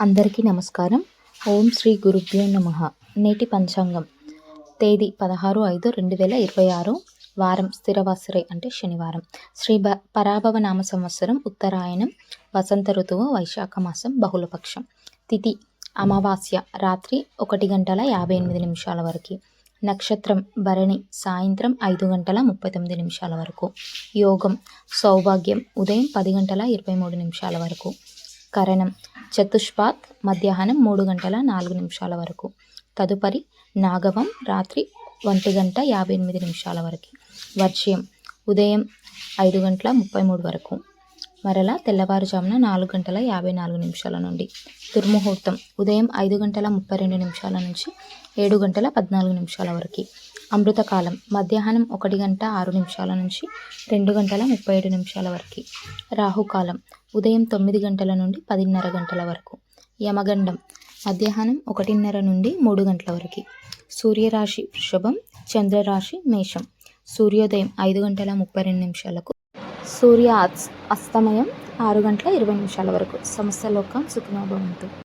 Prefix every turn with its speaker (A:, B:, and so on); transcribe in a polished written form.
A: అందరికీ నమస్కారం. ఓం శ్రీ గురుభ్యో నమః. నేటి పంచాంగం తేదీ 16/5/2026, వారం స్థిరవాసరే అంటే శనివారం, శ్రీ పరాభవ నామ సంవత్సరం, ఉత్తరాయణం, వసంత ఋతువు, వైశాఖ మాసం, బహుళపక్షం. తిథి అమావాస్య రాత్రి 1:58 వరకు. నక్షత్రం భరణి సాయంత్రం 5:39 వరకు. యోగం సౌభాగ్యం ఉదయం 10:23 వరకు. కరణం చతుష్పాత్ మధ్యాహ్నం 3:04 వరకు. తదుపరి నాగవం రాత్రి 1:58 వరకు. వర్జ్యం ఉదయం 5:33 వరకు. మరలా తెల్లవారుజామున 4:54 నుండి. దుర్ముహూర్తం ఉదయం 5:32 నుంచి 7:14 వరకు. అమృతకాలం మధ్యాహ్నం 1:06 నుంచి 2:37 వరకు. రాహుకాలం ఉదయం 9 నుండి 10:30 వరకు. యమగండం మధ్యాహ్నం 1:30 నుండి 3 వరకు. సూర్యరాశి వృషభం, చంద్రరాశి మేషం. సూర్యోదయం 5:32 సూర్య అస్తమయం 6:20 వరకు. సమస్త లోకం సుఖినో భవంతు.